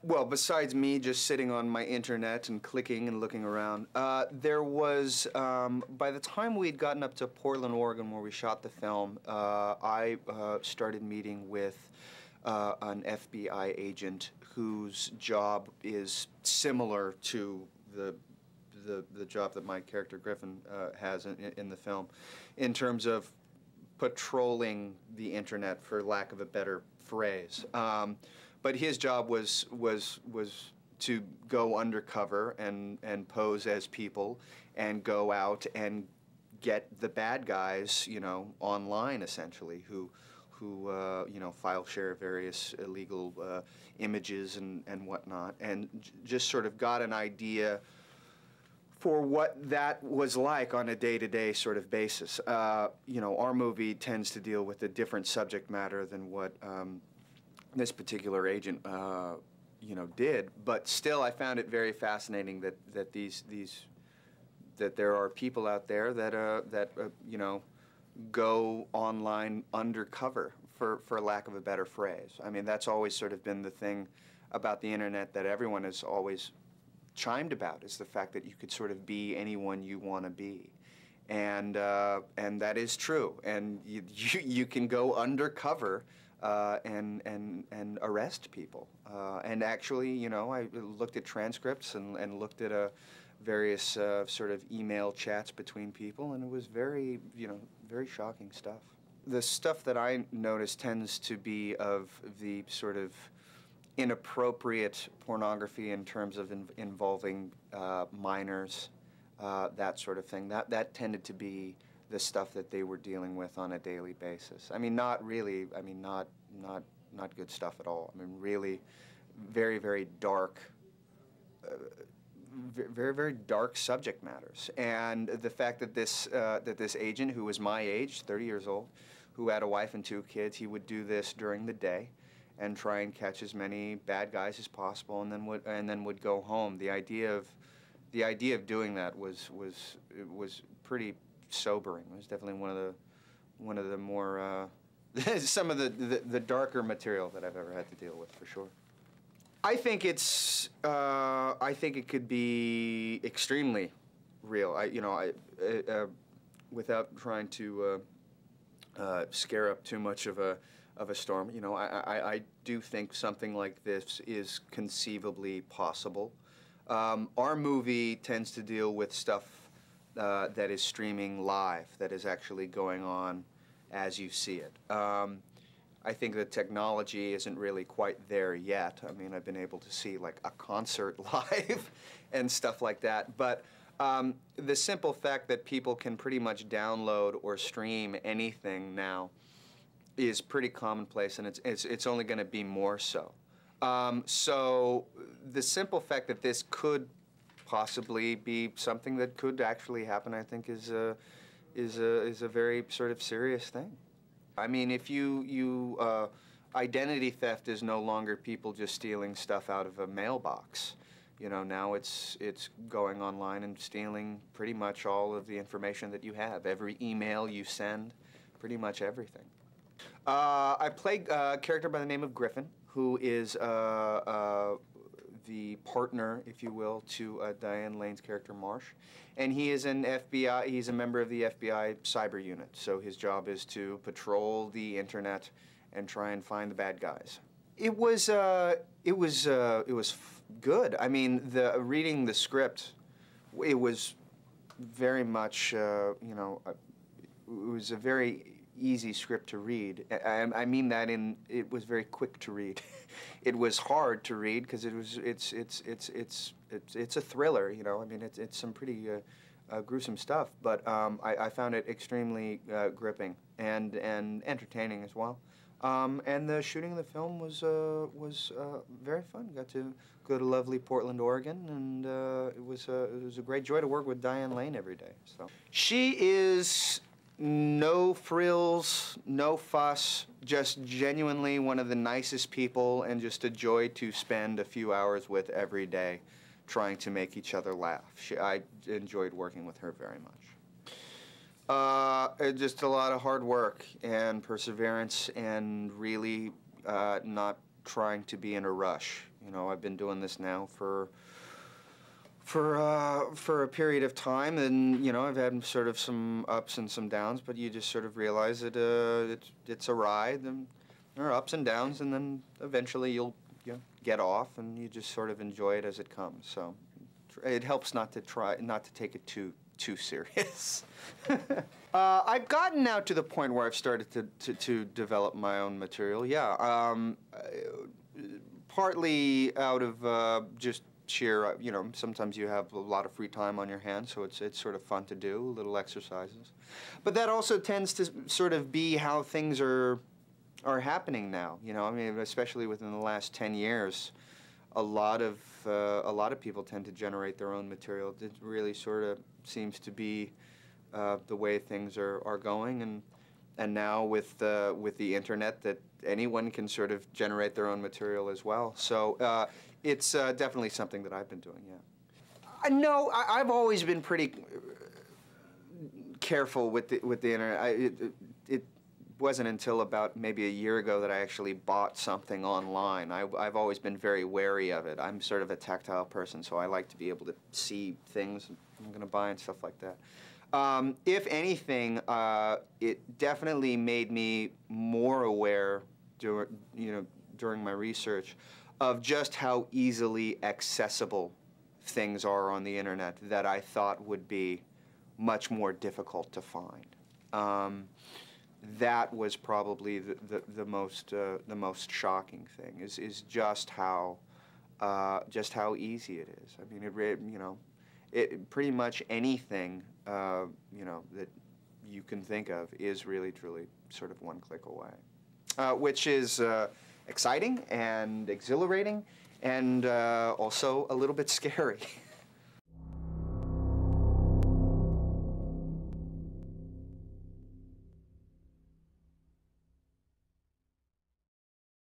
Well, besides me just sitting on my internet and clicking and looking around, there was, by the time we'd gotten up to Portland, Oregon, where we shot the film, I started meeting with an FBI agent whose job is similar to the job that my character Griffin has in the film, in terms of patrolling the internet, for lack of a better phrase. But his job was to go undercover and pose as people and go out and get the bad guys, you know, online essentially, who you know, file share various illegal images and whatnot, and just sort of got an idea for what that was like on a day-to-day sort of basis. You know, our movie tends to deal with a different subject matter than what this particular agent, you know, did. But still, I found it very fascinating that that there are people out there that you know, go online undercover, for lack of a better phrase. I mean, that's always sort of been the thing about the internet that everyone has always chimed about, is the fact that you could sort of be anyone you want to be, and that is true. And you can go undercover and arrest people. And actually, you know, I looked at transcripts and looked at various sort of email chats between people, and it was very, you know, very shocking stuff. The stuff that I noticed tends to be of the sort of inappropriate pornography in terms of involving minors, that sort of thing. That tended to be the stuff that they were dealing with on a daily basis. I mean, not really. I mean, not good stuff at all. I mean, really, very, very dark. Very, very dark subject matters. And the fact that this agent, who was my age, 30 years old, who had a wife and 2 kids, he would do this during the day and try and catch as many bad guys as possible, and then would go home. The idea of doing that was pretty sobering. It was definitely one of the more some of the darker material that I've ever had to deal with, for sure. I think it could be extremely real. Without trying to scare up too much of a storm, you know, I do think something like this is conceivably possible. Our movie tends to deal with stuff that is streaming live, that is actually going on as you see it. I think the technology isn't really quite there yet. I mean, I've been able to see like a concert live and stuff like that, but the simple fact that people can pretty much download or stream anything now is pretty commonplace, and it's only going to be more so. So the simple fact that this could possibly be something that could actually happen, I think, is a very sort of serious thing. I mean, if identity theft is no longer people just stealing stuff out of a mailbox. You know, now it's going online and stealing pretty much all of the information that you have, every email you send, pretty much everything. I play a character by the name of Griffin, who is the partner, if you will, to Diane Lane's character Marsh, and he is he's a member of the FBI cyber unit. So his job is to patrol the internet and try and find the bad guys. It was good. I mean, reading the script, it was very much you know, it was a very easy script to read. I mean that it was very quick to read. It was hard to read because it's a thriller, you know. I mean, it's some pretty gruesome stuff, but I found it extremely gripping and entertaining as well. And the shooting of the film was very fun. Got to go to lovely Portland, Oregon, and it was a great joy to work with Diane Lane every day. So she is no frills, no fuss, just genuinely one of the nicest people, and just a joy to spend a few hours with every day, trying to make each other laugh. I enjoyed working with her very much. Just a lot of hard work and perseverance, and really not trying to be in a rush. You know, I've been doing this now for a period of time, and you know, I've had sort of some ups and some downs, but you just sort of realize that it's a ride, and there are ups and downs, and then eventually you'll get off, and you just sort of enjoy it as it comes. So it helps not to take it too serious. I've gotten now to the point where I've started to develop my own material. Yeah, partly out of just sheer, you know, sometimes you have a lot of free time on your hands, so it's sort of fun to do, little exercises. But that also tends to sort of be how things are happening now. You know, I mean, especially within the last 10 years, a lot of people tend to generate their own material. It really sort of seems to be the way things are going, and now with the internet, that anyone can sort of generate their own material as well. So it's definitely something that I've been doing. Yeah. No, I've always been pretty careful with the internet. It wasn't until about maybe a year ago that I actually bought something online. I've always been very wary of it. I'm sort of a tactile person, so I like to be able to see things I'm going to buy and stuff like that. If anything, it definitely made me more aware during my research of just how easily accessible things are on the internet that I thought would be much more difficult to find. That was probably the most shocking thing is just how easy it is. I mean, pretty much anything that you can think of is really truly sort of one click away, which is exciting and exhilarating and also a little bit scary.